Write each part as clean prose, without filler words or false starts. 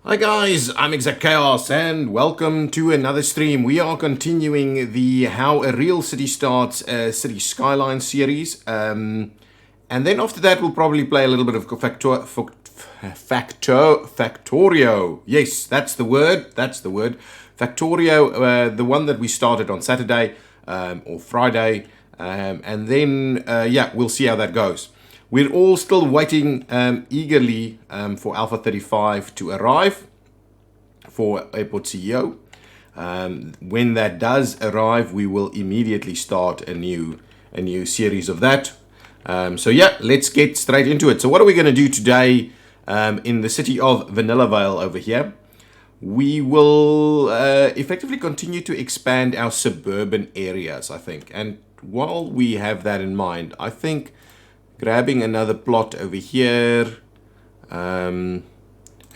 Hi guys, I'm ExactChaos and welcome to another stream. We are continuing the How a Real City Starts City Skylines series. And then after that we'll probably play a little bit of Factorio. Yes, that's the word. Factorio, the one that we started on Saturday or Friday. And then, yeah, we'll see how that goes. We're all still waiting eagerly for Alpha 35 to arrive for Airport CEO. When that does arrive, we will immediately start a new series of that. So yeah, let's get straight into it. So what are we going to do today in the city of Vanilla Vale over here? We will effectively continue to expand our suburban areas, I think. And while we have that in mind, I think grabbing another plot over here, and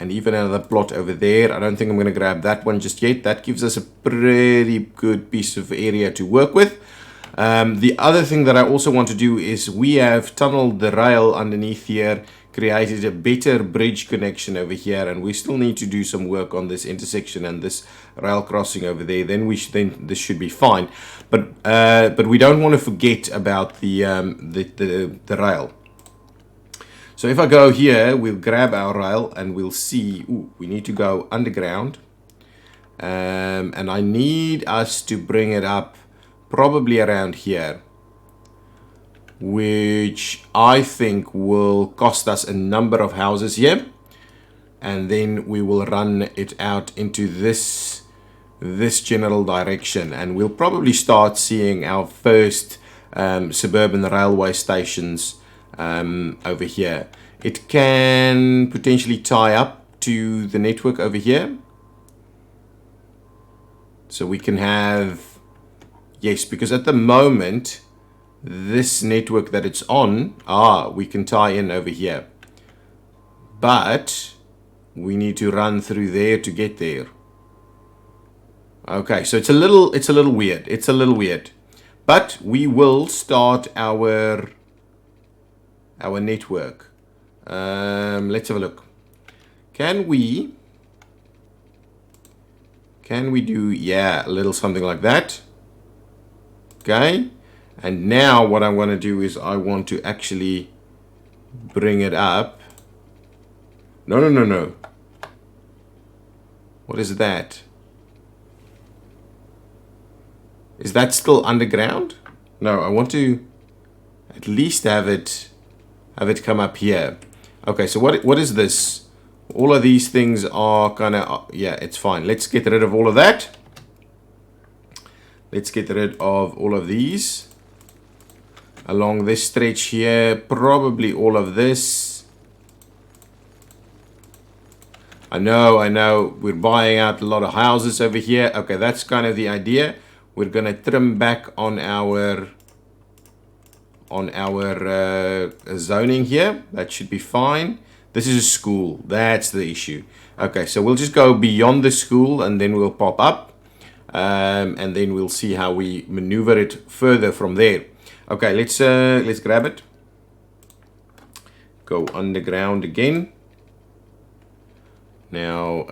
even another plot over there. I don't think I'm going to grab that one just yet. That gives us a pretty good piece of area to work with. The other thing that I also want to do is we have tunneled the rail underneath here, created a better bridge connection over here, and we still need to do some work on this intersection and this rail crossing over there. Then this should be fine. But we don't want to forget about the rail. So if I go here, we'll grab our rail and we'll see, we need to go underground. And I need us to bring it up probably around here, which I think will cost us a number of houses here. And then we will run it out into this general direction. And we'll probably start seeing our first suburban railway stations over here. It can potentially tie up to the network over here. So we can have, yes, because at the moment, this network that it's on, we can tie in over here. But we need to run through there to get there. Okay, so it's a little weird. It's a little weird. But we will start our network. Let's have a look. Can we do, yeah, a little something like that. Okay. And now what I want to do is I want to actually bring it up. No. What is that? Is that still underground? No, I want to at least have it come up here. Okay, so what is this? All of these things are kind of, yeah, it's fine. Let's get rid of all of that. Let's get rid of all of these. Along this stretch here, probably all of this. I know, we're buying out a lot of houses over here. Okay, that's kind of the idea. We're going to trim back on our zoning here. That should be fine. This is a school. That's the issue. Okay, so we'll just go beyond the school and then we'll pop up. And then we'll see how we maneuver it further from there. Okay, let's grab it. Go underground again. Now,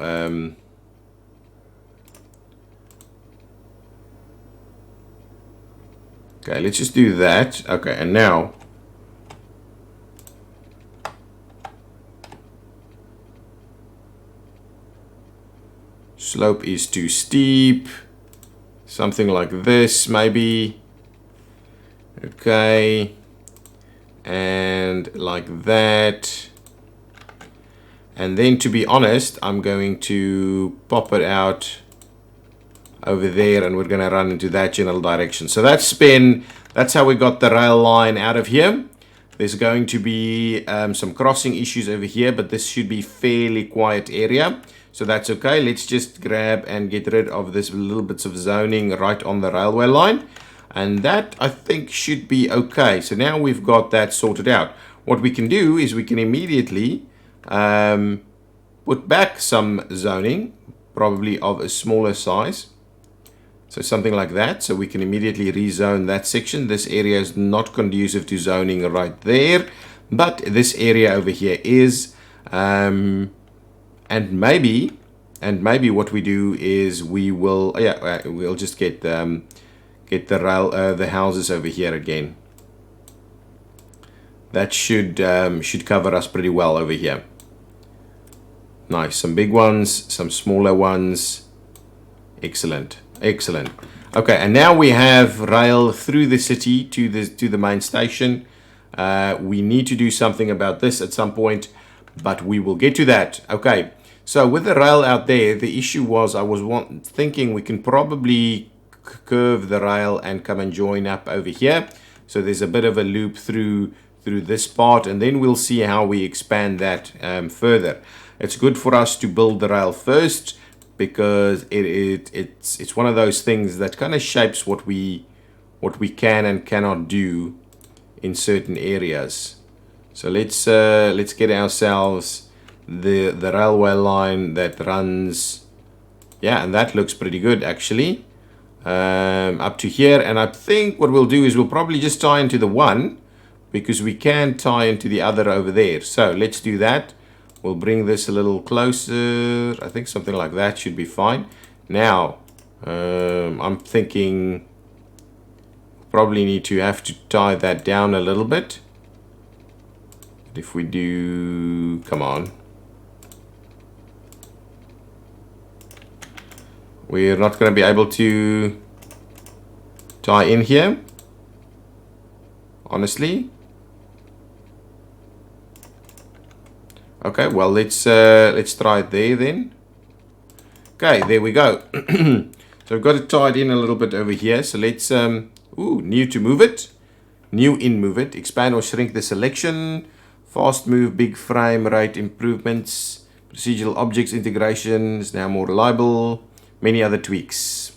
okay, let's just do that. Okay, and now slope is too steep. Something like this, maybe. Okay, and like that. And then, to be honest, I'm going to pop it out over there and we're going to run into that general direction. So that's how we got the rail line out of here. There's going to be some crossing issues over here, but this should be fairly quiet area. So that's okay. Let's just grab and get rid of this little bits of zoning right on the railway line. And that, I think, should be okay. So now we've got that sorted out. What we can do is we can immediately put back some zoning, probably of a smaller size. So something like that. So we can immediately rezone that section. This area is not conducive to zoning right there. But this area over here is. And maybe what we do is we will, we'll just get the the houses over here again. That should cover us pretty well over here. Nice, some big ones, some smaller ones. Excellent, excellent. Okay, and now we have rail through the city to the main station. We need to do something about this at some point, but we will get to that. Okay, so with the rail out there, the issue was I was thinking we can probably curve the rail and come and join up over here. So there's a bit of a loop through this part, and then we'll see how we expand that further. It's good for us to build the rail first, because it's one of those things that kind of shapes what we can and cannot do in certain areas. So let's get ourselves the railway line that runs, yeah, and that looks pretty good actually, up to here. And I think what we'll do is we'll probably just tie into the one, because we can tie into the other over there. So let's do that. We'll bring this a little closer. I think something like that should be fine. Now, I'm thinking probably need to have to tie that down a little bit. But if we do, come on. We're not going to be able to tie in here, honestly. Okay, well, let's try it there then. Okay, there we go. So I've got it tied in a little bit over here. So let's new to move it, new in move it, expand or shrink the selection, fast move, big frame rate improvements, procedural objects integration is now more reliable, many other tweaks.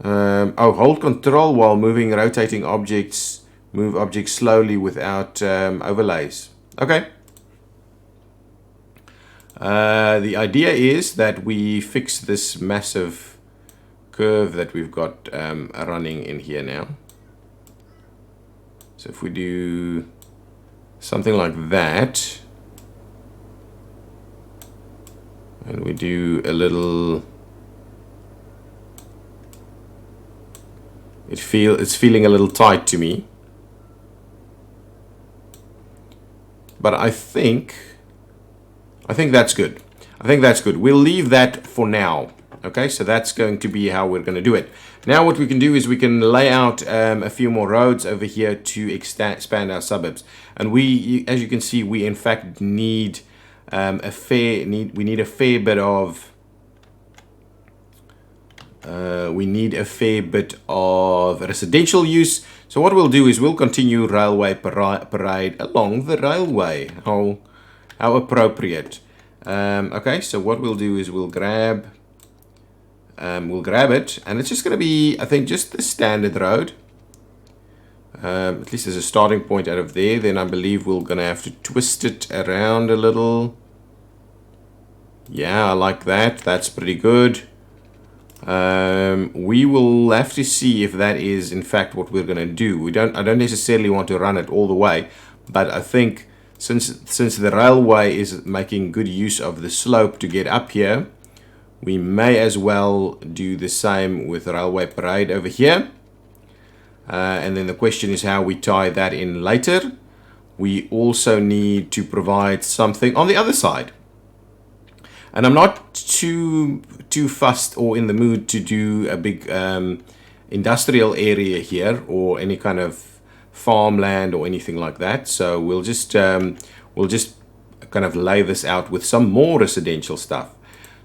Hold control while moving rotating objects, move objects slowly without overlays. Okay. The idea is that we fix this massive curve that we've got running in here now. So if we do something like that, and we do a little, it's feeling a little tight to me, but I think that's good. I think that's good. We'll leave that for now. Okay, so that's going to be how we're going to do it. Now what we can do is we can lay out a few more roads over here to expand our suburbs. And as you can see, we in fact need a fair bit of residential use. So what we'll do is we'll continue railway parade along the railway. How appropriate. Okay, so what we'll do is we'll grab it, and it's just going to be, I think, just the standard road. At least there's a starting point out of there. Then I believe we're going to have to twist it around a little. Yeah, I like that. That's pretty good. We will have to see if that is in fact what we're going to do. I don't necessarily want to run it all the way, but I think since the railway is making good use of the slope to get up here, we may as well do the same with railway parade over here. And then the question is how we tie that in later. We also need to provide something on the other side. And I'm not too fussed or in the mood to do a big industrial area here or any kind of farmland or anything like that. So we'll just kind of lay this out with some more residential stuff.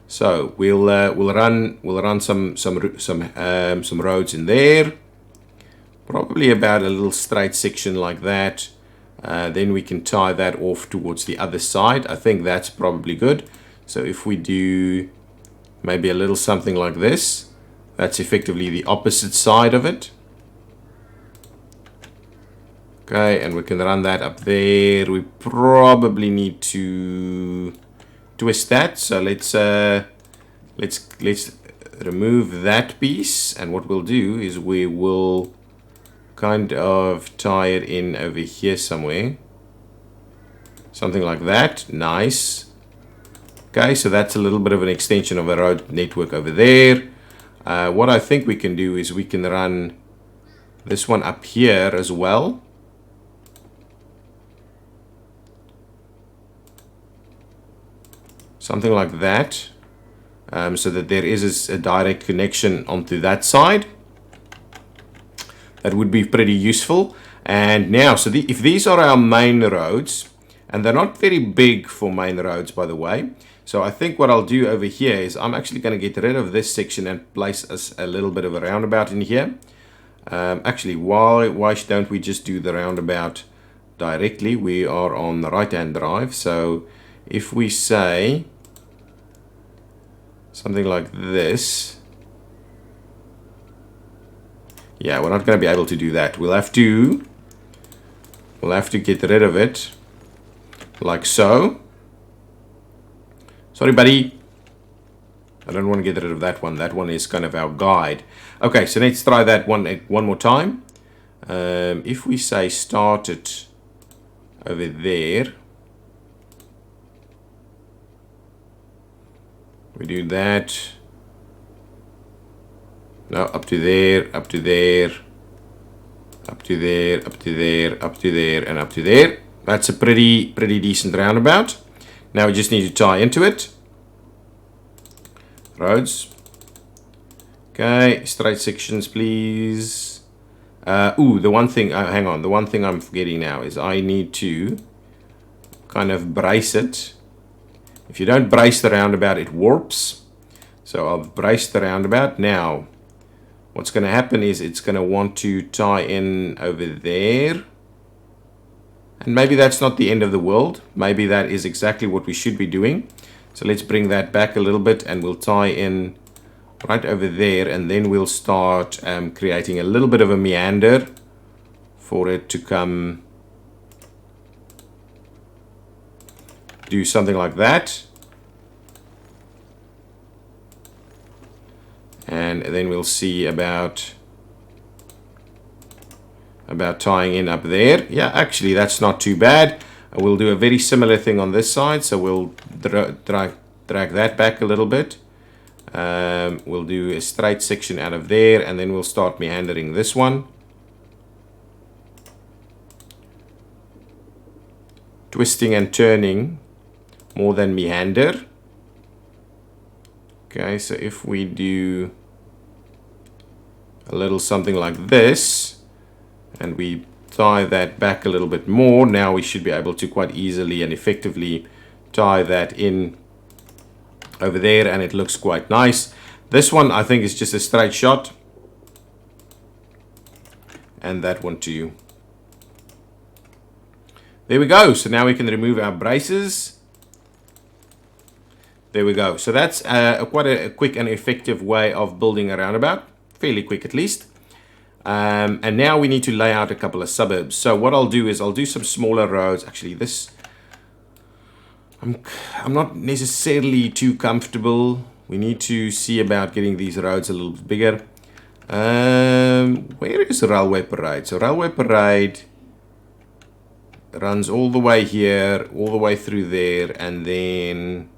So we'll run some roads in there, probably about a little straight section like that. Then we can tie that off towards the other side. I think that's probably good. So if we do maybe a little something like this, that's effectively the opposite side of it. Okay, and we can run that up there. We probably need to twist that. So let's remove that piece, and what we'll do is we will kind of tie it in over here somewhere. Something like that. Nice. Okay, so that's a little bit of an extension of a road network over there. What I think we can do is we can run this one up here as well. Something like that. So that there is a direct connection onto that side. That would be pretty useful. And now, so if these are our main roads, and they're not very big for main roads, by the way. So I think what I'll do over here is I'm actually going to get rid of this section and place us a little bit of a roundabout in here. Actually, why don't we just do the roundabout directly? We are on the right-hand drive. So if we say something like this, yeah, we're not going to be able to do that. We'll have to get rid of it like so. Sorry, buddy. I don't want to get rid of that one. That one is kind of our guide. Okay, so let's try that one more time. If we say start it over there, we do that. No, up to there, up to there, up to there, up to there, up to there, and up to there. That's a pretty decent roundabout. Now we just need to tie into it. Roads. Okay, straight sections, please. The one thing, hang on, the one thing I'm forgetting now is I need to kind of brace it. If you don't brace the roundabout, it warps. So I'll brace the roundabout. Now, what's going to happen is it's going to want to tie in over there. And maybe that's not the end of the world. Maybe that is exactly what we should be doing. So let's bring that back a little bit and we'll tie in right over there. And then we'll start creating a little bit of a meander for it to come do something like that. And then we'll see about tying in up there. Yeah, actually that's not too bad. We'll do a very similar thing on this side. So we'll drag that back a little bit. We'll do a straight section out of there, and then we'll start meandering this one. Twisting and turning more than meander. Okay, so if we do a little something like this, and we tie that back a little bit more, now we should be able to quite easily and effectively tie that in over there, and it looks quite nice. This one I think is just a straight shot, and that one too. There we go. So now we can remove our braces. There we go. So that's quite a quick and effective way of building a roundabout, fairly quick at least. And now we need to lay out a couple of suburbs. So what I'll do is I'll do some smaller roads. Actually, this I'm not necessarily too comfortable. We need to see about getting these roads a little bit bigger. Where is Railway Parade? So Railway Parade runs all the way here, all the way through there, and then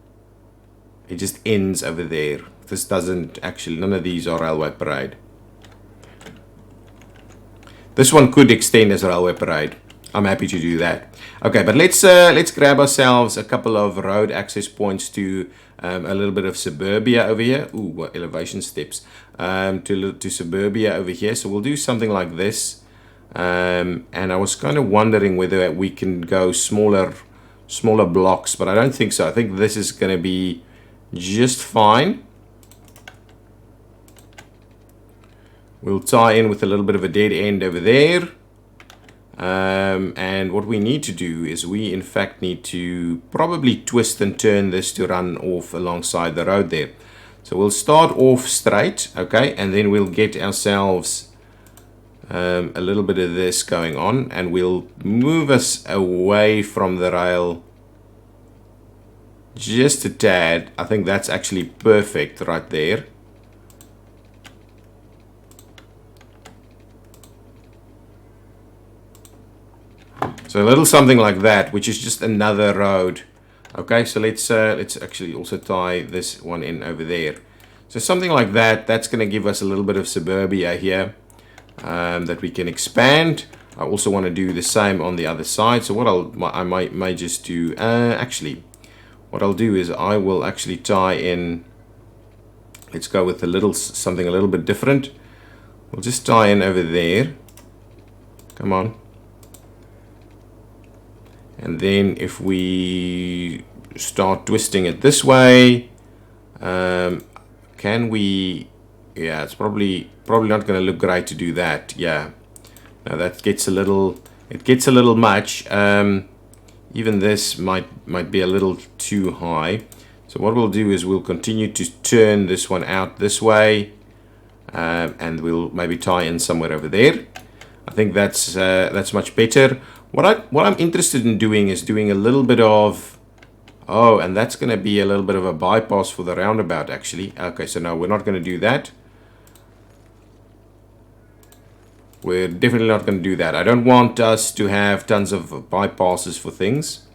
it just ends over there. This doesn't actually, none of these are Railway Parade. This one could extend as Railway Parade. I'm happy to do that. Okay, but let's grab ourselves a couple of road access points to a little bit of suburbia over here. Ooh, what elevation steps. To suburbia over here. So we'll do something like this. And I was kind of wondering whether we can go smaller blocks, but I don't think so. I think this is going to be just fine. We'll tie in with a little bit of a dead end over there. And what we need to do is we in fact need to probably twist and turn this to run off alongside the road there. So we'll start off straight, okay, and then we'll get ourselves a little bit of this going on, and we'll move us away from the rail just a tad. I think that's actually perfect right there. So a little something like that, which is just another road Okay, so let's actually also tie this one in over there. So something like that. That's going to give us a little bit of suburbia here that we can expand. I also want to do the same on the other side. So what I might just do actually, what I'll do is I will actually tie in. Let's go with something a little bit different. We'll just tie in over there. Come on. And then if we start twisting it this way, can we? Yeah, it's probably not going to look great to do that. Yeah, now that gets a little. It gets a little much. Even this might be a little too high. So what we'll do is we'll continue to turn this one out this way, and we'll maybe tie in somewhere over there. I think that's much better. What I'm interested in doing is doing a little bit of, and that's going to be a little bit of a bypass for the roundabout actually. Okay, so no, we're not going to do that. We're definitely not going to do that. I don't want us to have tons of bypasses for things.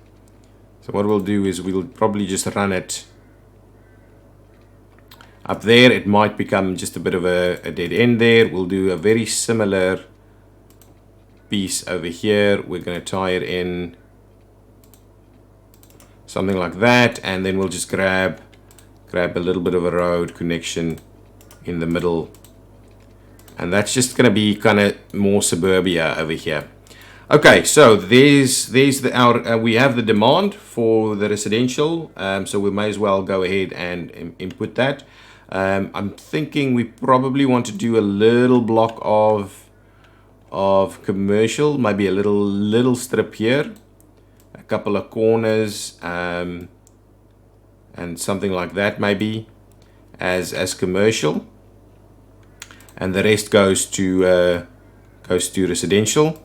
So what we'll do is we'll probably just run it up there. It might become just a bit of a dead end there. We'll do a very similar piece over here. We're going to tie it in something like that, and then we'll just grab a little bit of a road connection in the middle, and that's just going to be kind of more suburbia over here. Okay, so there's we have the demand for the residential, so we may as well go ahead and input that. I'm thinking we probably want to do a little block of commercial, maybe a little strip here, a couple of corners, and something like that maybe as commercial, and the rest goes to residential.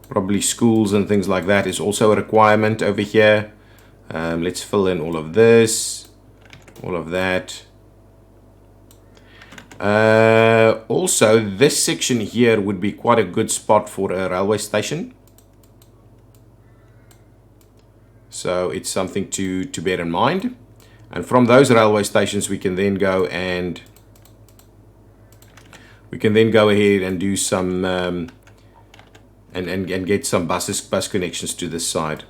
Probably schools and things like that is also a requirement over here. Let's fill in all of this, all of that. Also, this section here would be quite a good spot for a railway station. So it's something to bear in mind. And from those railway stations, we can then go ahead and do some and get some bus connections to this side.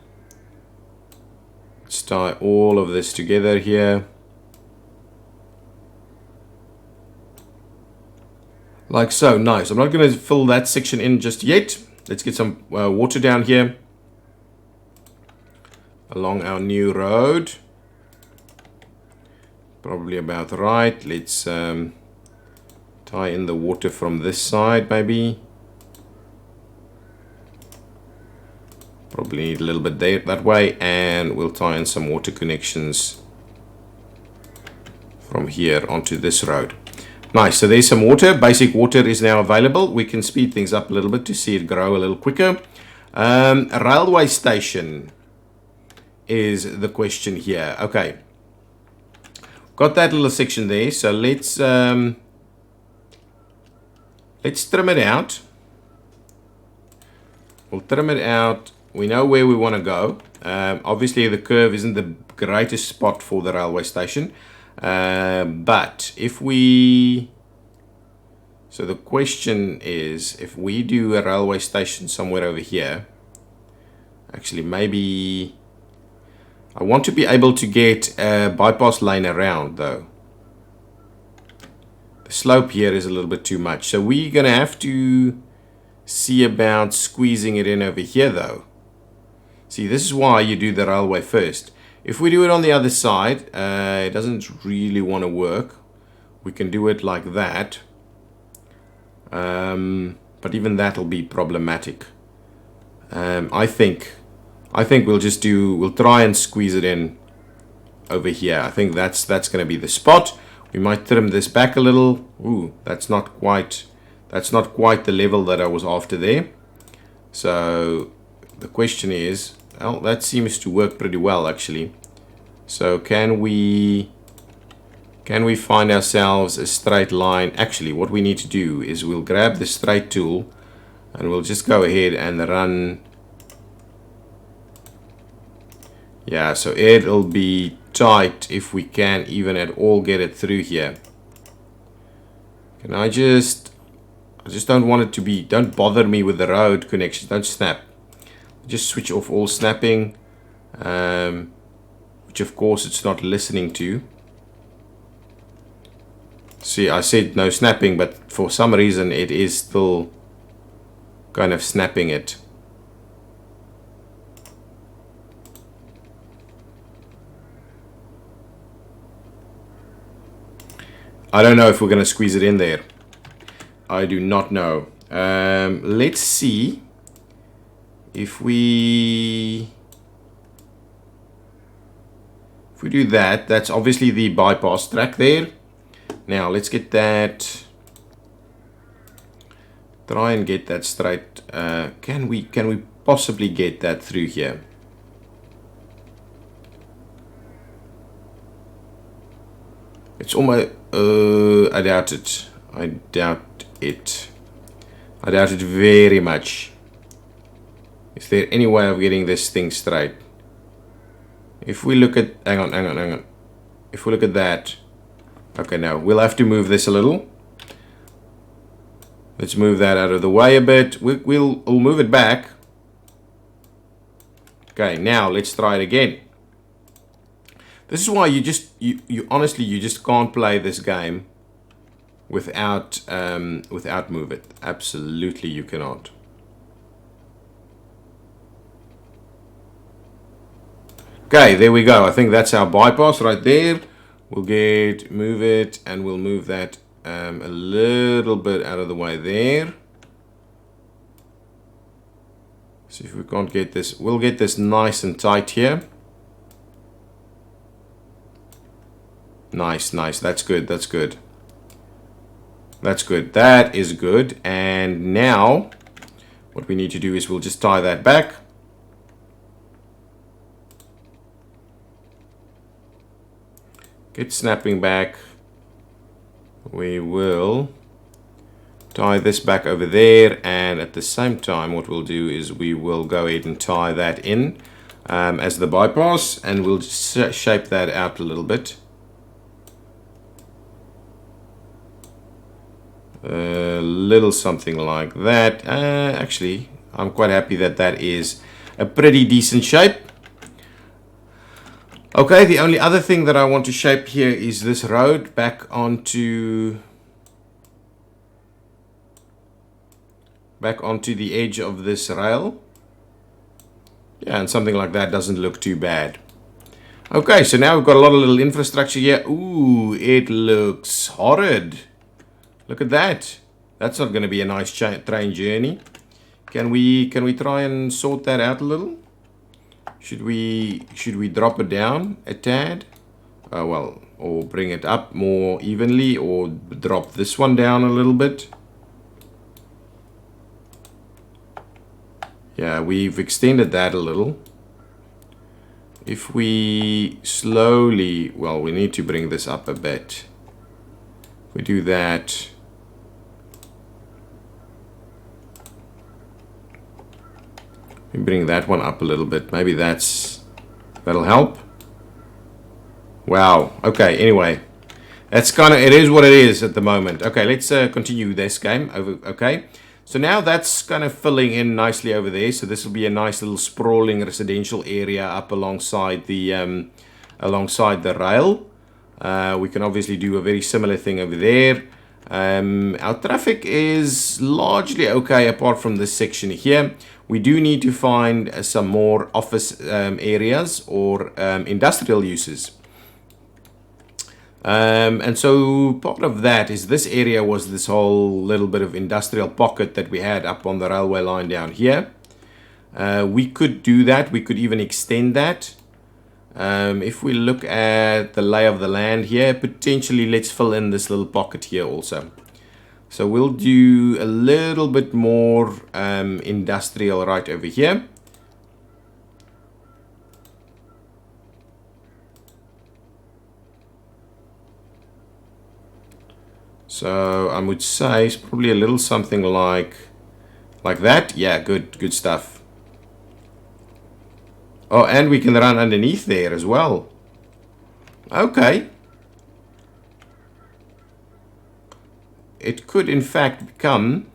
Let's tie all of this together here. Like so. Nice. I'm not going to fill that section in just yet. Let's get some water down here along our new road. Probably about right. Let's tie in the water from this side maybe. Probably need a little bit there that way, and we'll tie in some water connections from here onto this road. Nice, so there's some water. Basic water is now available. We can speed things up a little bit to see it grow a little quicker. A railway station is the question here. Okay, got that little section there. So let's trim it out. We'll trim it out. We know where we want to go. Obviously, the curve isn't the greatest spot for the railway station. But if we, so the question is, if we do a railway station somewhere over here, actually maybe I want to be able to get a bypass lane around though. The slope here is a little bit too much, so we're gonna have to see about squeezing it in over here though. See, this is why you do the railway first. If we do it on the other side, it doesn't really want to work. We can do it like that. But even that'll be problematic. I think we'll try and squeeze it in over here. I think that's going to be the spot. We might trim this back a little. Ooh, that's not quite the level that I was after there. So the question is, well, that seems to work pretty well actually. So can we find ourselves a straight line? Actually, what we need to do is we'll grab the straight tool and we'll just go ahead and run Yeah, so it'll be tight if we can even at all get it through here. Can I just don't want it to be, don't bother me with the road connection, don't snap. Just switch off all snapping, which of course it's not listening to. See, I said no snapping, but for some reason it is still kind of snapping it. I don't know if we're going to squeeze it in there. I do not know. Let's see if we do that. That's obviously the bypass track there. Now let's get that. Try and get that straight. Can we possibly get that through here? It's almost. I doubt it. I doubt it. I doubt it very much. Is there any way of getting this thing straight? If we look at, hang on. If we look at that, okay, now we'll have to move this a little. Let's move that out of the way a bit. We'll move it back. Okay, now let's try it again. This is why you honestly you just can't play this game without move it. Absolutely, you cannot. Okay, there we go. I think that's our bypass right there. We'll move it, and we'll move that a little bit out of the way there. See if we can't get this. We'll get this nice and tight here. Nice. That's good. That's good. That is good. And now what we need to do is we'll just tie that back. Get snapping back. We will tie this back over there, and at the same time what we'll do is we will go ahead and tie that in as the bypass, and we'll just shape that out a little bit. A little something like that. Actually, I'm quite happy that that is a pretty decent shape. Okay, the only other thing that I want to shape here is this road back onto the edge of this rail. Yeah, and something like that doesn't look too bad. Okay, so now we've got a lot of little infrastructure here. Ooh, it looks horrid. Look at that. That's not going to be a nice train journey. Can we try and sort that out a little? Should we drop it down a tad? Well, or bring it up more evenly, or drop this one down a little bit. Yeah, we've extended that a little. If we slowly, well, we need to bring this up a bit. If we do that, we bring that one up a little bit. Maybe that'll help. Wow. Okay, anyway, that's kind of, it is what it is at the moment. Okay, let's continue this game over. Okay, so now that's kind of filling in nicely over there. So this will be a nice little sprawling residential area up alongside the rail. We can obviously do a very similar thing over there. Our traffic is largely okay apart from this section here. We do need to find some more office areas or industrial uses. And so part of that is this area was this whole little bit of industrial pocket that we had up on the railway line down here. We could do that. We could even extend that. If we look at the lay of the land here, potentially let's fill in this little pocket here also. So we'll do a little bit more industrial right over here. So I would say it's probably a little something like that. Yeah, good stuff. Oh, and we can run underneath there as well. Okay. It could in fact become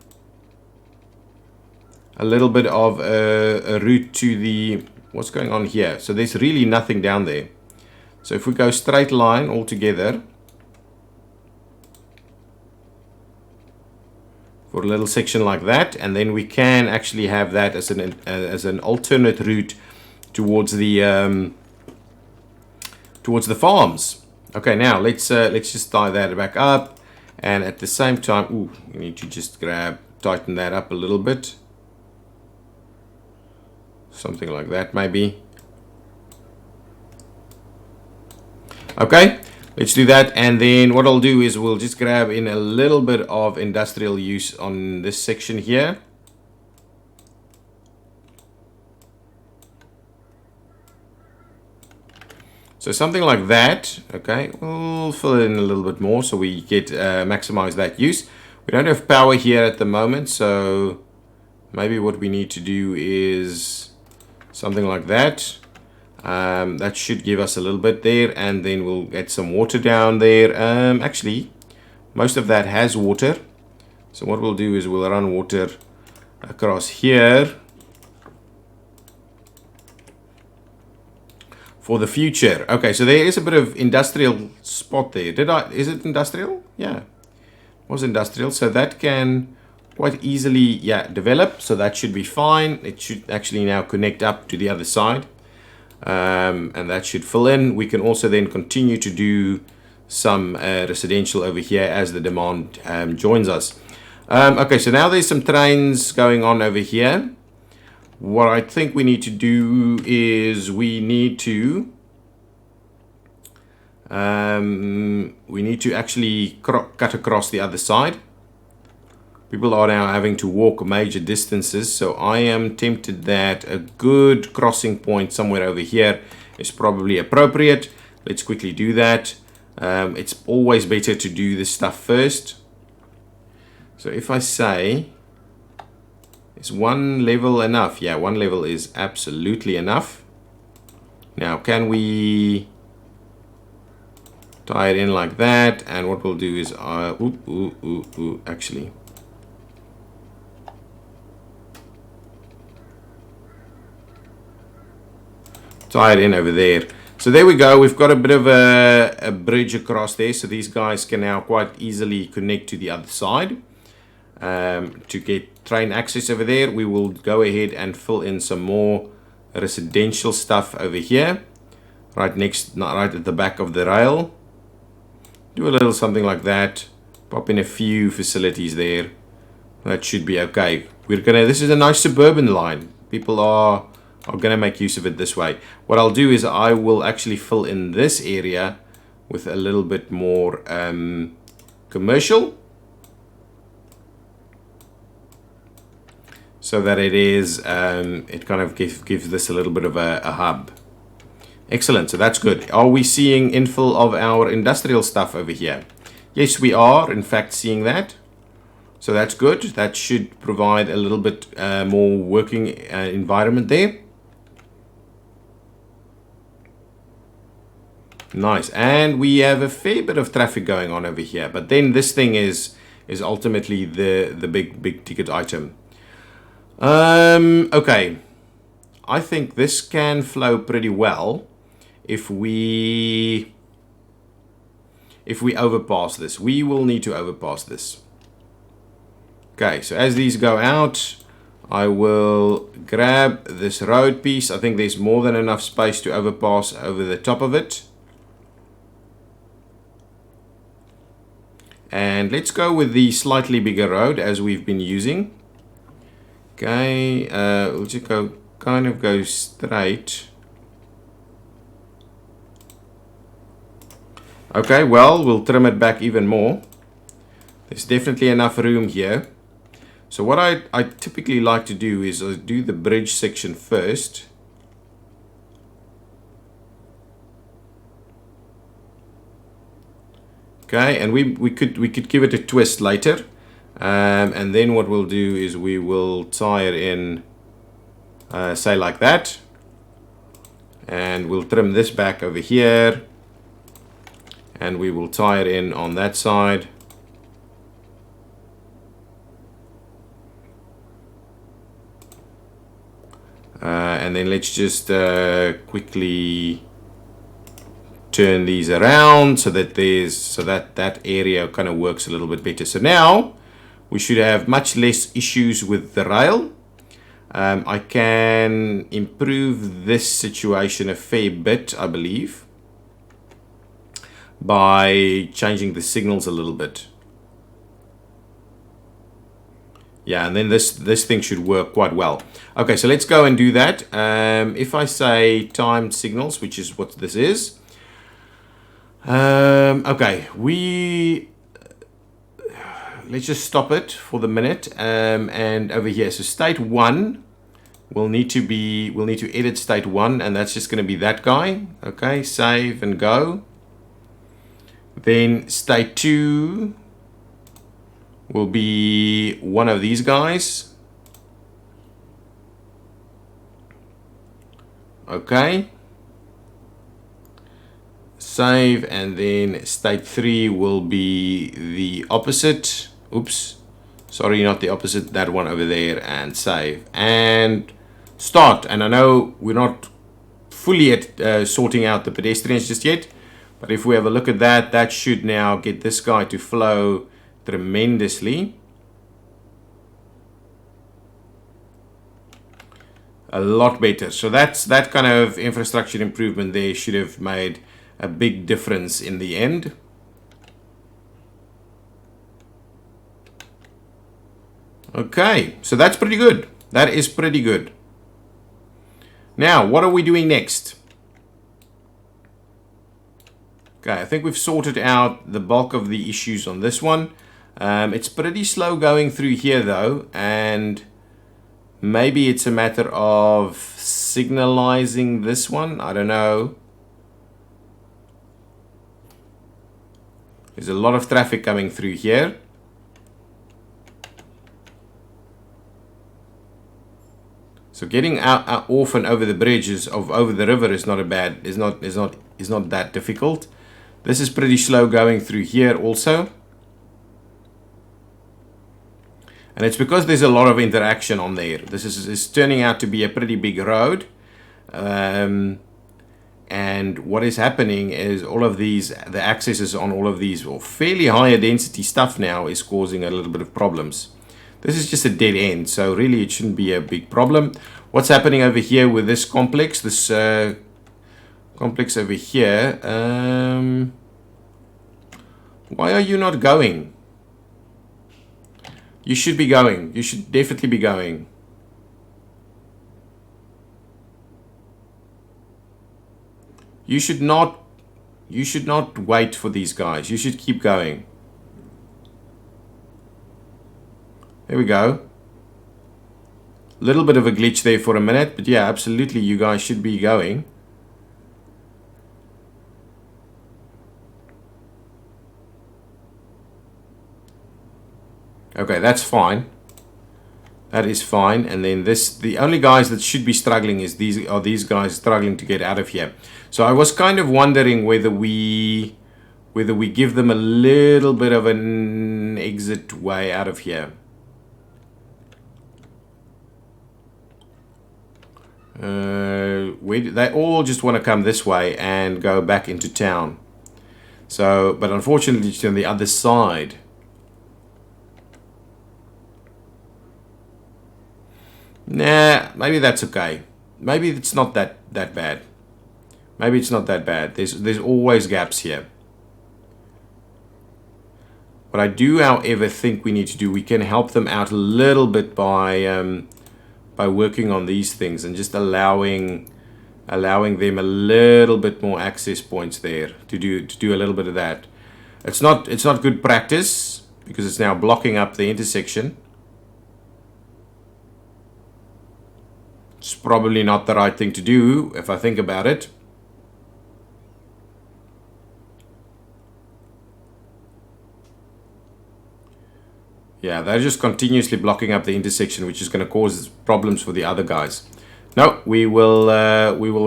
a little bit of a route to the... What's going on here? So there's really nothing down there. So if we go straight line all together for a little section like that, and then we can actually have that as an alternate route towards the farms. Okay, now let's just tie that back up, and at the same time, ooh, we need to just tighten that up a little bit, something like that maybe. Okay, let's do that, and then what I'll do is we'll just grab in a little bit of industrial use on this section here. So something like that. Okay, we'll fill in a little bit more so we get maximize that use. We don't have power here at the moment, so maybe what we need to do is something like that. That should give us a little bit there, and then we'll get some water down there. Actually, most of that has water, so what we'll do is we'll run water across here for the future. Okay, so there is a bit of industrial spot there. Is it industrial? Yeah, it was industrial, so that can quite easily, yeah, develop, so that should be fine. It should actually now connect up to the other side. And that should fill in. We can also then continue to do some residential over here as the demand joins us. Okay, so now there's some trains going on over here. What I think we need to do is we need to actually cut across the other side. People are now having to walk major distances, so I am tempted that a good crossing point somewhere over here is probably appropriate. Let's quickly do that. It's always better to do this stuff first. So if I say, is one level enough? Yeah, one level is absolutely enough. Now, can we tie it in like that? And what we'll do is, actually, tie it in over there. So there we go. We've got a bit of a bridge across there, so these guys can now quite easily connect to the other side. To get train access over there, we will go ahead and fill in some more residential stuff over here, right at the back of the rail. Do a little something like that. Pop in a few facilities there. That should be okay. This is a nice suburban line. People are going to make use of it this way. What I'll do is I will actually fill in this area with a little bit more commercial, so that it is it kind of gives this a little bit of a hub. Excellent, so that's good. Are we seeing infill of our industrial stuff over here? Yes, we are in fact seeing that. So that's good. That should provide a little bit more working environment there. Nice, and we have a fair bit of traffic going on over here, but then this thing is ultimately the big ticket item. Okay, I think this can flow pretty well if we overpass this. We will need to overpass this. Okay, so as these go out, I will grab this road piece. I think there's more than enough space to overpass over the top of it. And let's go with the slightly bigger road as we've been using. Okay, we'll just kind of go straight. Okay, well, we'll trim it back even more. There's definitely enough room here. So what I typically like to do is do the bridge section first. Okay, and we could give it a twist later, and then what we'll do is we will tie it in, say like that. And we'll trim this back over here, and we will tie it in on that side. And then let's just quickly turn these around so that that area kind of works a little bit better. So now we should have much less issues with the rail. I can improve this situation a fair bit, I believe, by changing the signals a little bit. Yeah, and then this thing should work quite well. Okay, so let's go and do that. If I say timed signals, which is what this is. Okay, let's just stop it for the minute. And over here, so state 1 we'll need to edit state 1, and that's just going to be that guy. Okay, save and go. Then state 2 will be one of these guys. Okay, save, and then state 3 will be the opposite. Oops, sorry, not the opposite, that one over there, and save and start. And I know we're not fully at sorting out the pedestrians just yet, but if we have a look at that, that should now get this guy to flow tremendously. A lot better. So that kind of infrastructure improvement there should have made a big difference in the end. Okay, so that's pretty good. That is pretty good. Now, what are we doing next? Okay, I think we've sorted out the bulk of the issues on this one. It's pretty slow going through here though, and maybe it's a matter of signalizing this one. I don't know. There's a lot of traffic coming through here. So getting out off and over the bridges over the river is not that difficult. This is pretty slow going through here also. And it's because there's a lot of interaction on there. This is turning out to be a pretty big road. And what is happening is the accesses on all of these, or fairly higher density stuff now, is causing a little bit of problems. This is just a dead end, so really it shouldn't be a big problem. What's happening over here with this complex, complex over here? Why are you not going? You should be going. You should definitely be going. You should not wait for these guys. You should keep going. There we go. Little bit of a glitch there for a minute, but yeah, absolutely, you guys should be going. Okay, that's fine. That is fine. And then the only guys that should be struggling is these guys struggling to get out of here. So I was kind of wondering whether we give them a little bit of an exit way out of here. They all just want to come this way and go back into town. So, but unfortunately it's on the other side. Nah, maybe that's okay. Maybe it's not that bad. Maybe it's not that bad. There's always gaps here. What I do, however, think we need to do, we can help them out a little bit by working on these things and just allowing them a little bit more access points there to do a little bit of that. It's not good practice because it's now blocking up the intersection. It's probably not the right thing to do if I think about it. Yeah, they're just continuously blocking up the intersection, which is going to cause problems for the other guys. No, we will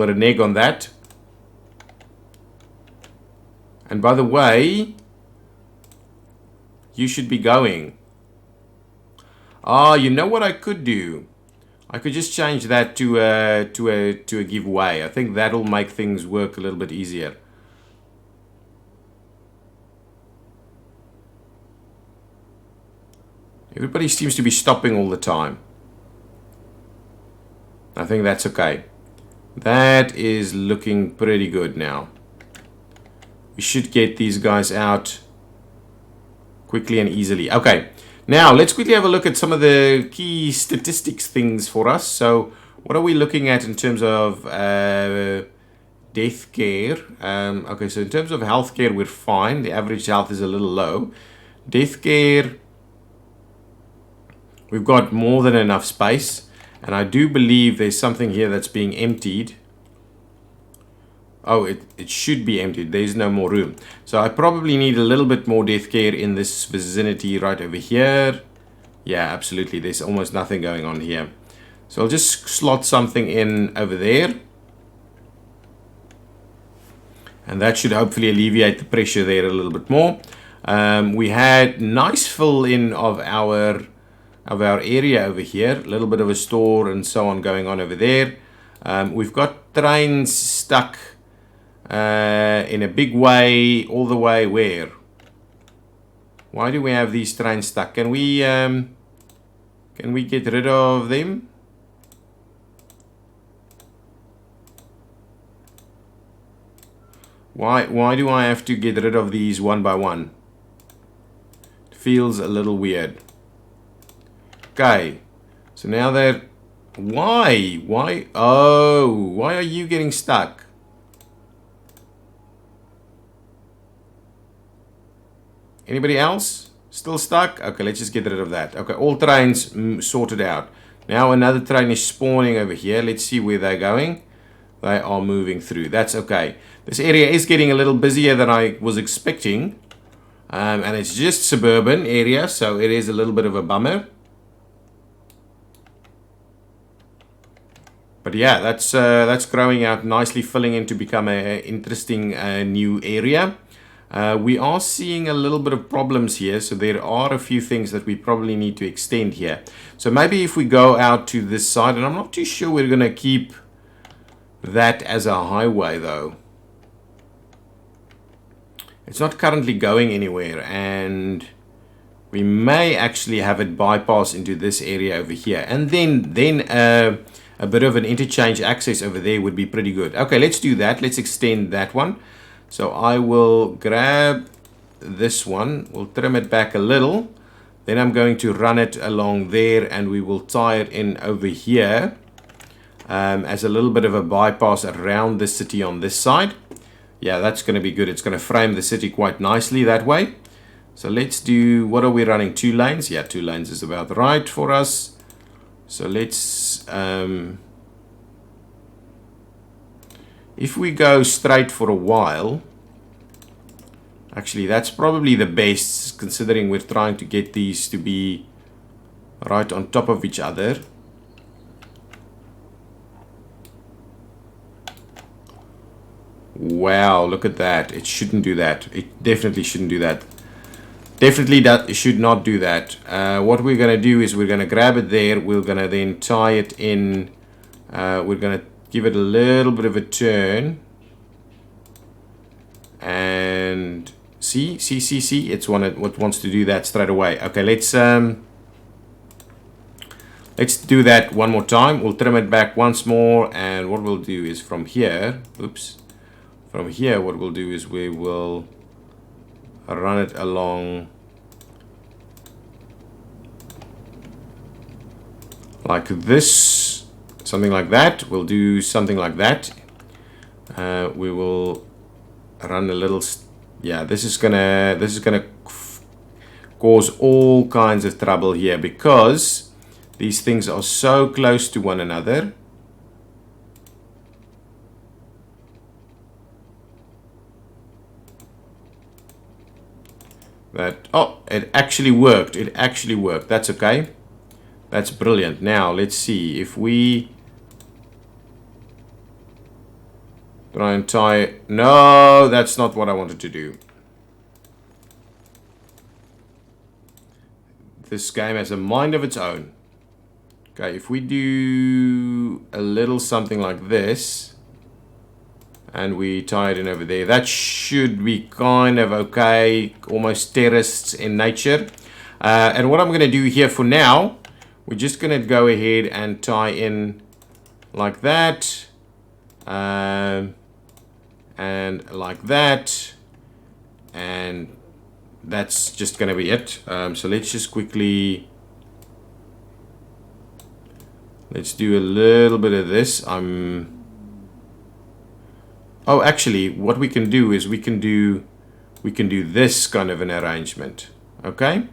renege on that. And by the way, you should be going. Ah, you know what I could do? I could just change that to a giveaway. I think that'll make things work a little bit easier. Everybody seems to be stopping all the time. I think that's okay. That is looking pretty good now. We should get these guys out quickly and easily. Okay, now let's quickly have a look at some of the key statistics things for us. So what are we looking at in terms of death care? Okay, so in terms of healthcare, we're fine. The average health is a little low. Death care, we've got more than enough space. And I do believe there's something here that's being emptied. Oh, it should be emptied. There's no more room. So I probably need a little bit more death care in this vicinity right over here. Yeah, absolutely. There's almost nothing going on here. So I'll just slot something in over there. And that should hopefully alleviate the pressure there a little bit more. We had nice fill in of our area over here. A little bit of a store and so on going on over there. We've got trains stuck in a big way all the way where? Why do we have these trains stuck? Can we get rid of them? Why do I have to get rid of these one by one? It feels a little weird. Okay, so now they're... Why? Oh, why are you getting stuck? Anybody else still stuck? Okay, let's just get rid of that. Okay, all trains sorted out. Now another train is spawning over here. Let's see where they're going. They are moving through. That's okay. This area is getting a little busier than I was expecting. And it's just suburban area, so it is a little bit of a bummer. But yeah, that's growing out nicely, filling in to become an interesting new area. We are seeing a little bit of problems here, so there are a few things that we probably need to extend here. So maybe if we go out to this side, and I'm not too sure we're going to keep that as a highway though. It's not currently going anywhere, and we may actually have it bypass into this area over here, and then a bit of an interchange access over there would be pretty good. Okay, let's do that. Let's extend that one. So I will grab this one. We'll trim it back a little. Then I'm going to run it along there, and we will tie it in over here as a little bit of a bypass around the city on this side. Yeah, that's going to be good. It's going to frame the city quite nicely that way. So let's do, what are we running? 2 lanes? Yeah, 2 lanes is about right for us. So let's, if we go straight for a while, actually that's probably the best, considering we're trying to get these to be right on top of each other. Wow, look at that. It shouldn't do that. It definitely shouldn't do that. Definitely that should not do that. What we're going to do is we're going to grab it there. We're going to then tie it in. We're going to give it a little bit of a turn. And see. It's what wants to do that straight away. Okay, let's do that one more time. We'll trim it back once more. And what we'll do is from here, from here, what we'll do is we will run it along like this, something like that. We'll do something like that. We will run a little, yeah, this is gonna cause all kinds of trouble here because these things are so close to one another. That, oh, it actually worked. It actually worked. That's okay. That's brilliant. Now let's see if we Try and tie it. No, that's not what I wanted to do. This game has a mind of its own. Okay, if we do a little something like this, and we tie it in over there, that should be kind of okay, almost terraced in nature. And what I'm going to do here for now, we're just going to go ahead and tie in like that, and like that, and that's just going to be it. So let's just quickly, let's do a little bit of this. Oh, actually, what we can do is we can do this kind of an arrangement. Okay.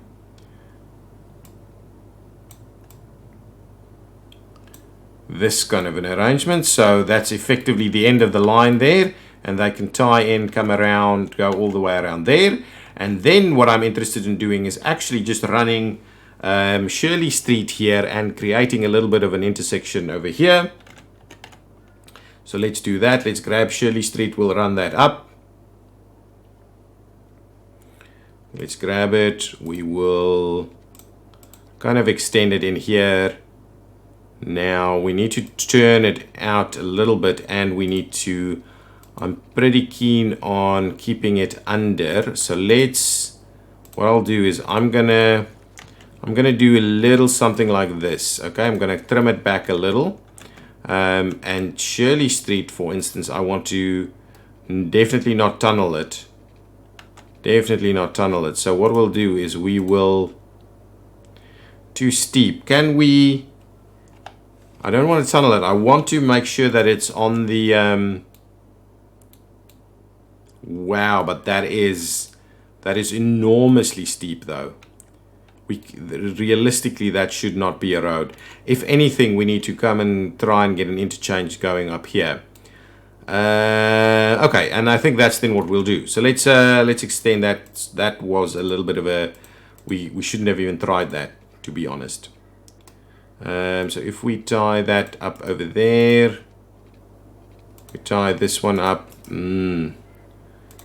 This kind of an arrangement. So that's effectively the end of the line there, and they can tie in, come around, go all the way around there. And then what I'm interested in doing is actually just running Shirley Street here and creating a little bit of an intersection over here. So let's do that. Let's grab Shirley Street. We'll run that up. Let's grab it. We will kind of extend it in here. Now we need to turn it out a little bit, and we need to, I'm pretty keen on keeping it under. So what I'll do is I'm gonna do a little something like this. Okay, I'm gonna trim it back a little. And Shirley Street, for instance, I want to definitely not tunnel it. Definitely not tunnel it. So what we'll do is we will, too steep. Can we, I don't want to tunnel it. I want to make sure that it's on the, wow, but that is enormously steep though. Realistically, that should not be a road. If anything, we need to come and try and get an interchange going up here. Okay, and I think that's then what we'll do. So let's extend that. That was a little bit of a, we shouldn't have even tried that, to be honest. So if we tie that up over there, we tie this one up.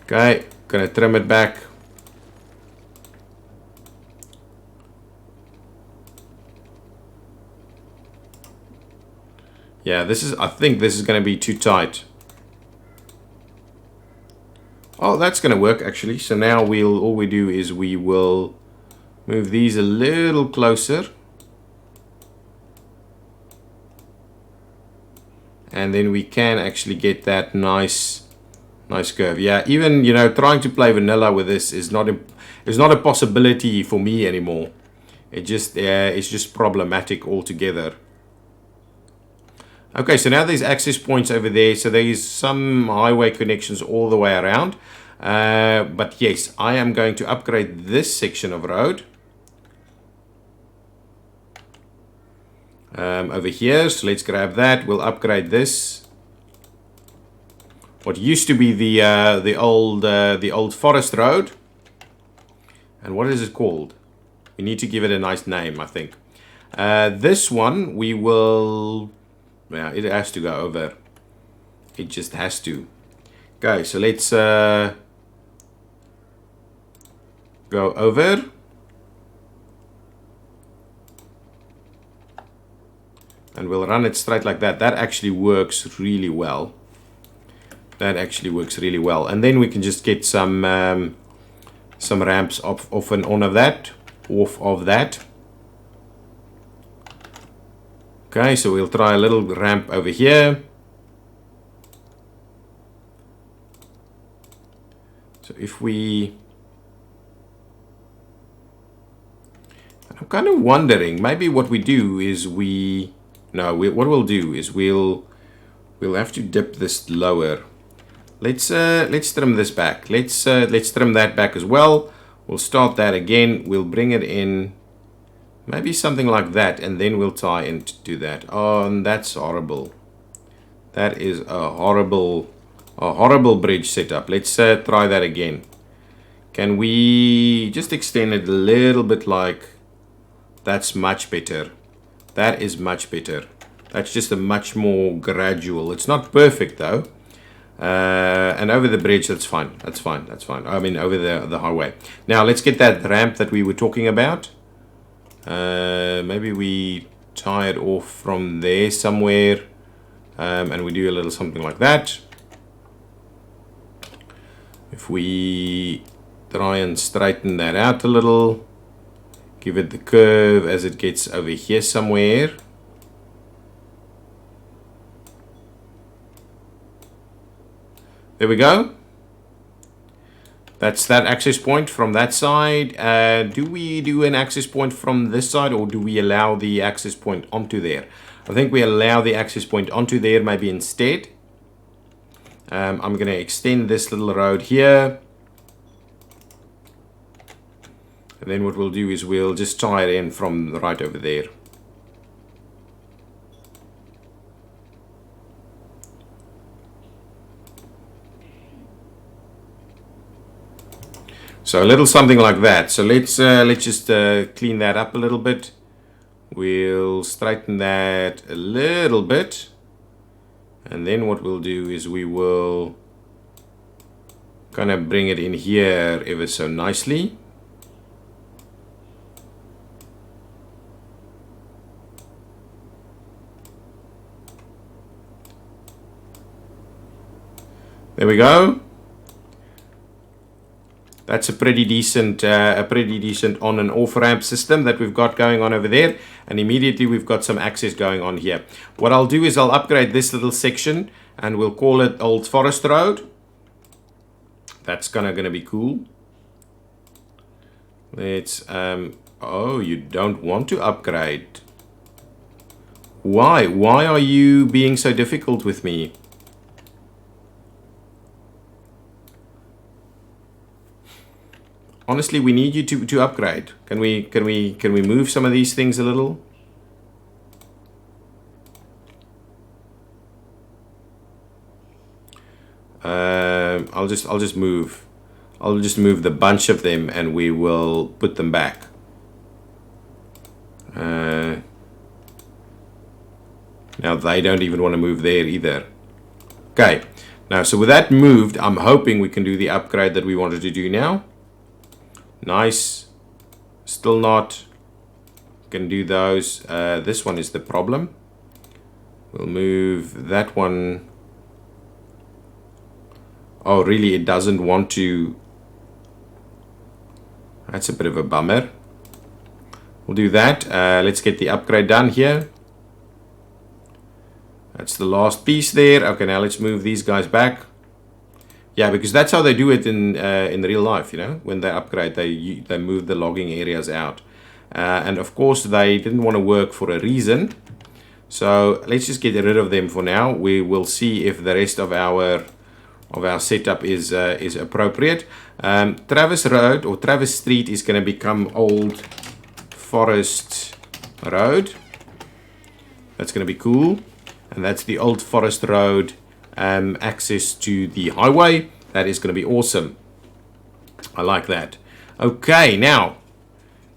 Okay, gonna trim it back. Yeah, I think this is going to be too tight. Oh, that's going to work actually. So now all we do is we will move these a little closer. And then we can actually get that nice curve. Yeah, even, trying to play vanilla with this is not a possibility for me anymore. It's just problematic altogether. Okay, so now there's access points over there. So there's some highway connections all the way around. But yes, I am going to upgrade this section of road. Over here, so let's grab that. We'll upgrade this. What used to be the old forest road. And what is it called? We need to give it a nice name, I think. This one, we will... Yeah, it has to go over. It just has to. Okay, so let's go over. And we'll run it straight like that. That actually works really well. That actually works really well. And then we can just get some ramps off and on of that. Off of that. Okay, so we'll try a little ramp over here. So if we... I'm kind of wondering, maybe what we do is what we'll do is we'll have to dip this lower. Let's trim this back. Let's trim that back as well. We'll start that again. We'll bring it in. Maybe something like that, and then we'll tie into that. Oh, and that's horrible. That is a horrible bridge setup. Let's try that again. Can we just extend it a little bit like... That's much better. That is much better. That's just a much more gradual. It's not perfect though. And over the bridge, that's fine. That's fine. That's fine. I mean, over the highway. Now, let's get that ramp that we were talking about. Maybe we tie it off from there somewhere. And we do a little something like that. If we try and straighten that out a little, give it the curve as it gets over here somewhere. There we go. That's that access point from that side. Do we do an access point from this side, or do we allow the access point onto there? I think we allow the access point onto there maybe instead. I'm going to extend this little road here. And then what we'll do is we'll just tie it in from right over there. So a little something like that. So let's just clean that up a little bit. We'll straighten that a little bit. And then what we'll do is we will kind of bring it in here ever so nicely. There we go. That's a pretty decent on and off ramp system that we've got going on over there. And immediately we've got some access going on here. What I'll do is I'll upgrade this little section and we'll call it Old Forest Road. That's gonna be cool. Let's, oh, you don't want to upgrade. Why? Why are you being so difficult with me? Honestly, we need you to upgrade. Can we move some of these things a little? I'll just move the bunch of them and we will put them back. Now they don't even want to move there either. Okay. Now, so with that moved, I'm hoping we can do the upgrade that we wanted to do now. Nice. Still not. Can do those. This one is the problem. We'll move that one. Oh, really? It doesn't want to. That's a bit of a bummer. We'll do that. Let's get the upgrade done here. That's the last piece there. Okay, now let's move these guys back. Yeah, because that's how they do it in real life, you know. When they upgrade, they move the logging areas out. And of course, they didn't want to work for a reason. So let's just get rid of them for now. We will see if the rest of our setup is appropriate. Travis Road or Travis Street is going to become Old Forest Road. That's going to be cool. And that's the Old Forest Road. Access to the highway. That is going to be awesome. I like that. Okay, now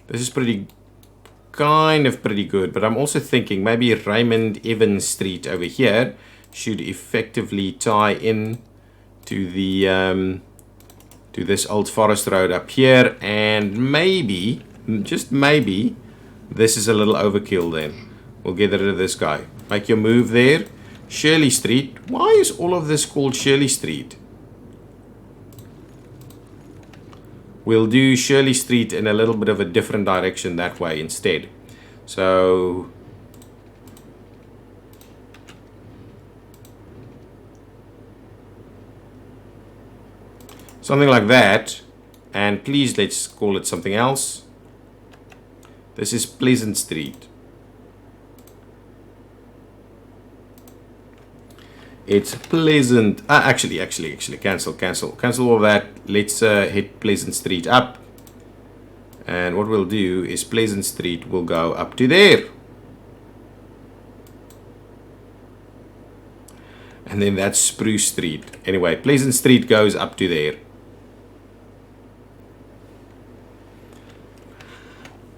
this is kind of pretty good, but I'm also thinking maybe Raymond Evans Street over here should effectively tie in to the to this Old Forest Road up here, and maybe, just maybe, this is a little overkill. Then we'll get rid of this guy. Make your move there. Shirley Street. Why is all of this called Shirley Street? We'll do Shirley Street in a little bit of a different direction that way instead. So something like that. And please, let's call it something else. This is Pleasant Street. It's Pleasant. Actually, cancel all that. Let's hit Pleasant Street up. And what we'll do is Pleasant Street will go up to there. And then that's Spruce Street. Anyway, Pleasant Street goes up to there.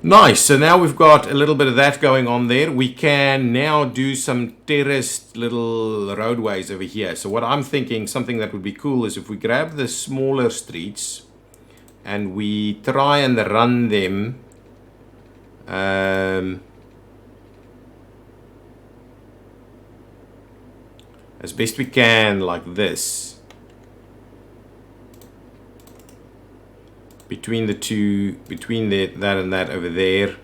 Nice. So now we've got a little bit of that going on there. We can now do some terraced little roadways over here. So what I'm thinking, something that would be cool, is if we grab the smaller streets and we try and run them as best we can, like this, between the two, between that and that over there,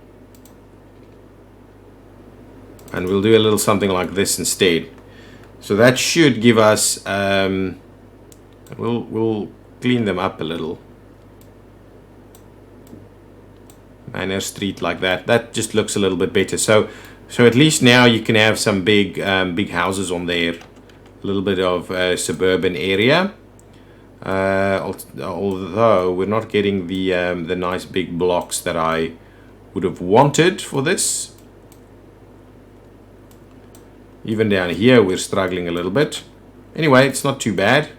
and we'll do a little something like this instead. So that should give us we'll clean them up a little. Manor Street like that. That just looks a little bit better. So at least now you can have some big houses on there. A little bit of suburban area. Although we're not getting the nice big blocks that I would have wanted for this. Even down here we're struggling a little bit. Anyway, it's not too bad.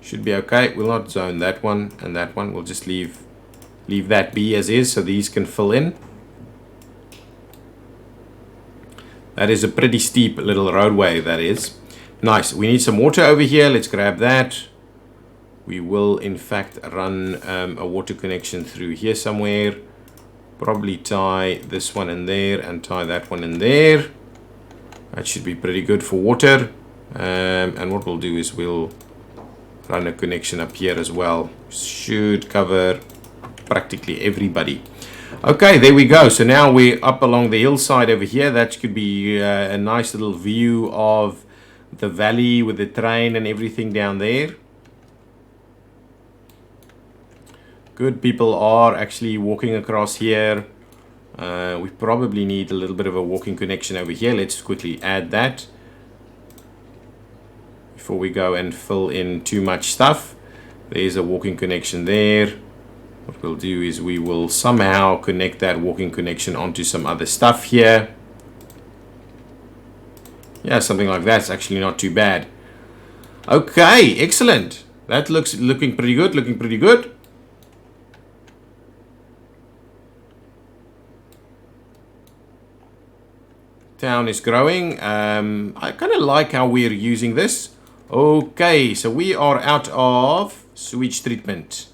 Should be okay. We'll not zone that one and that one. We'll just leave that be as is, so these can fill in. That is a pretty steep little roadway, that is. Nice. We need some water over here. Let's grab that. We will in fact run a water connection through here somewhere. Probably tie this one in there and tie that one in there. That should be pretty good for water. And what we'll do is we'll run a connection up here as well. Should cover practically everybody. Okay, there we go. So now we're up along the hillside over here. That could be a nice little view of the valley with the train and everything down there. Good, people are actually walking across here. We probably need a little bit of a walking connection over here. Let's quickly add that before we go and fill in too much stuff. There's a walking connection there. What we'll do is we will somehow connect that walking connection onto some other stuff here. Yeah, something like that's actually not too bad. Okay, excellent. That looking pretty good, looking pretty good. Town is growing. I kind of like how we're using this. Okay, so we are out of sewage treatment.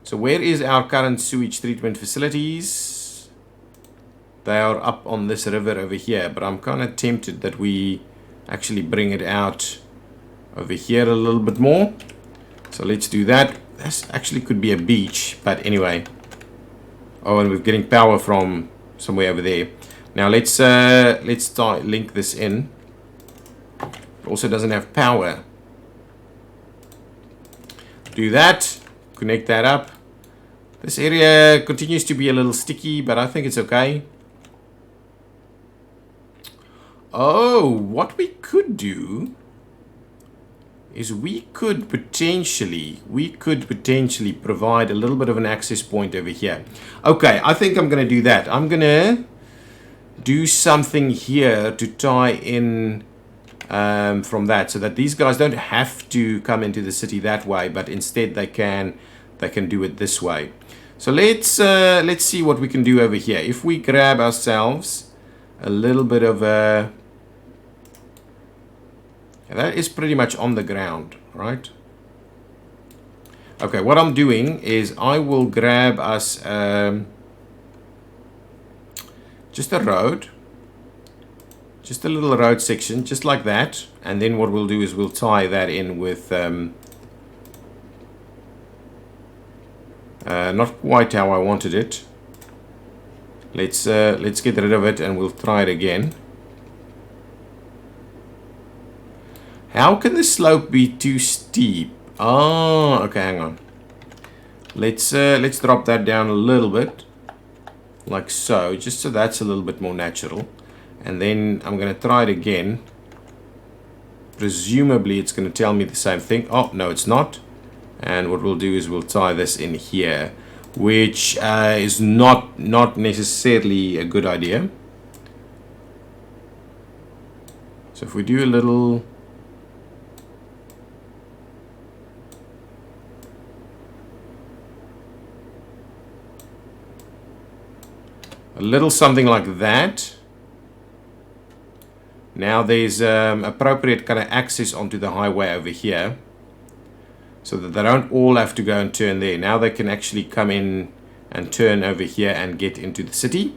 So where is our current sewage treatment facilities? They are up on this river over here, but I'm kind of tempted that we actually bring it out over here a little bit more. So let's do that. This actually could be a beach, but anyway. Oh, and we're getting power from somewhere over there. Now let's link this in. It also doesn't have power. Do that. Connect that up. This area continues to be a little sticky, but I think it's okay. Oh, what we could do is we could potentially provide a little bit of an access point over here. Okay, I think I'm going to do that. I'm going to do something here to tie in from that, so that these guys don't have to come into the city that way, but instead they can do it this way. So let's see what we can do over here. If we grab ourselves a little bit of a, that is pretty much on the ground, right? Okay, what I'm doing is I will grab us just a road, just a little road section, just like that, and then what we'll do is we'll tie that in with not quite how I wanted it. Let's get rid of it and we'll try it again. How can the slope be too steep? Oh, okay, hang on. Let's drop that down a little bit, like so, just so that's a little bit more natural. And then I'm going to try it again. Presumably it's going to tell me the same thing. Oh, no, it's not. And what we'll do is we'll tie this in here, which is not necessarily a good idea. So if we do a little... A little something like that. Now there's appropriate kind of access onto the highway over here, so that they don't all have to go and turn there. Now they can actually come in and turn over here and get into the city.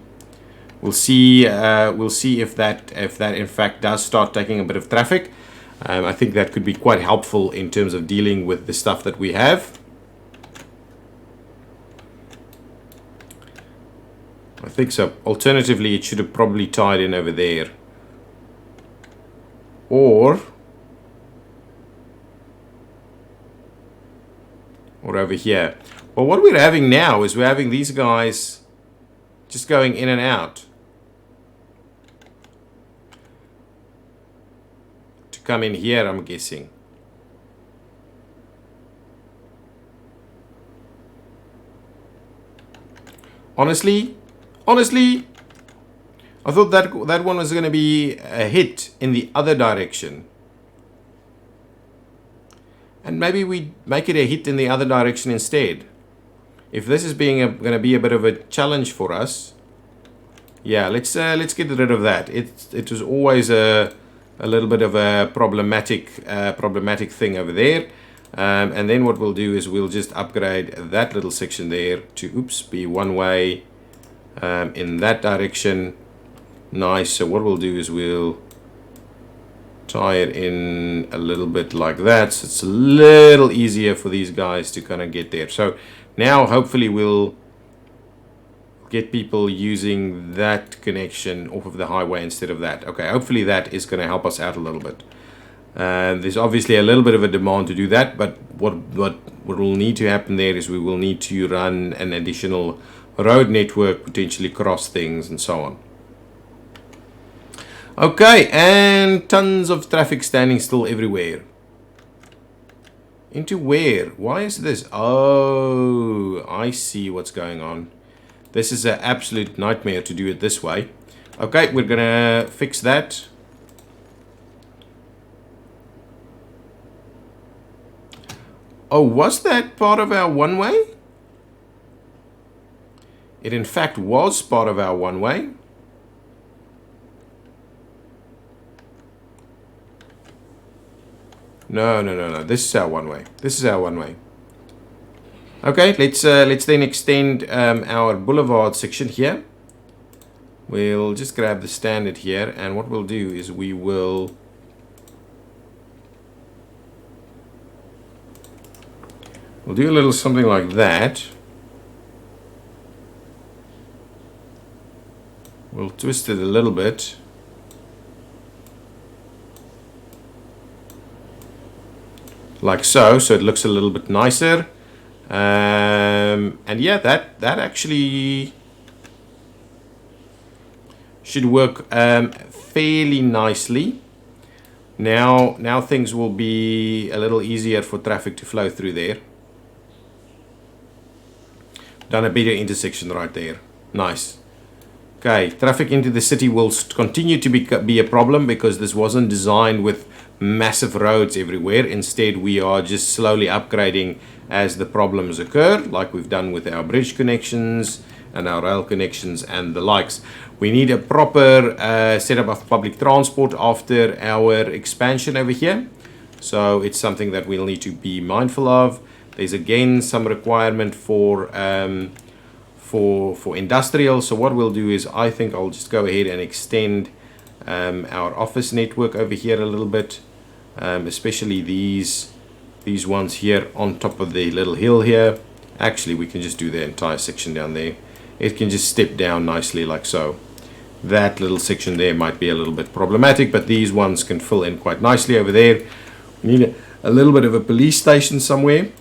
We'll see if that in fact does start taking a bit of traffic. I think that could be quite helpful in terms of dealing with the stuff that we have. I think so. Alternatively, it should have probably tied in over there. Or over here. Well, what we're having now is we're having these guys just going in and out to come in here, I'm guessing. Honestly, I thought that one was going to be a hit in the other direction. And maybe we make it a hit in the other direction instead. If this is going to be a bit of a challenge for us, yeah, let's get rid of that. It was always a little bit of a problematic thing over there. And then what we'll do is we'll just upgrade that little section there to be one way in that direction. Nice. So what we'll do is we'll tie it in a little bit like that, so it's a little easier for these guys to kind of get there. So now hopefully we'll get people using that connection off of the highway instead of that. Okay, hopefully that is going to help us out a little bit. There's obviously a little bit of a demand to do that, but what will need to happen there is we will need to run an additional road network, potentially cross things and so on. Okay, and tons of traffic standing still everywhere. Into where? Why is this? Oh, I see what's going on. This is an absolute nightmare to do it this way. Okay, we're gonna fix that. Oh, was that part of our one-way? It in fact was part of our one-way. No. This is our one-way. This is our one-way. Okay, let's then extend our boulevard section here. We'll just grab the standard here, and what we'll do is we'll do a little something like that. We'll twist it a little bit. Like so it looks a little bit nicer. And yeah, that actually should work fairly nicely. Now things will be a little easier for traffic to flow through there. Done a better intersection right there. Nice. Okay, traffic into the city will continue to be a problem because this wasn't designed with massive roads everywhere. Instead, we are just slowly upgrading as the problems occur, like we've done with our bridge connections and our rail connections and the likes. We need a proper setup of public transport after our expansion over here. So it's something that we'll need to be mindful of. There's again some requirement for industrial. So what we'll do is I think I'll just go ahead and extend our office network over here a little bit, especially these ones here on top of the little hill here. Actually, we can just do the entire section down there. It can just step down nicely like so. That little section there might be a little bit problematic, but these ones can fill in quite nicely over there. We need a little bit of a police station somewhere.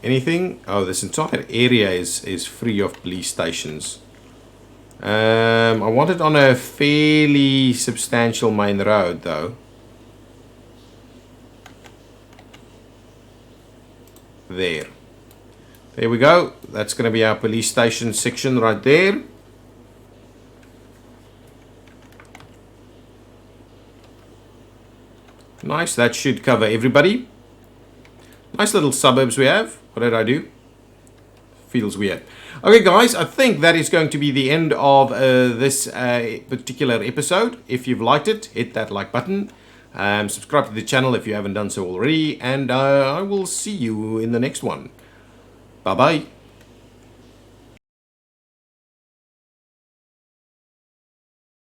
Anything? Oh, this entire area is free of police stations. I want it on a fairly substantial main road though. There we go. That's going to be our police station section right there. Nice, that should cover everybody. Nice little suburbs we have. What did I do? feels weird. Okay, guys, I think that is going to be the end of this particular episode. If you've liked it, hit that like button. Subscribe to the channel if you haven't done so already. And I will see you in the next one. Bye-bye.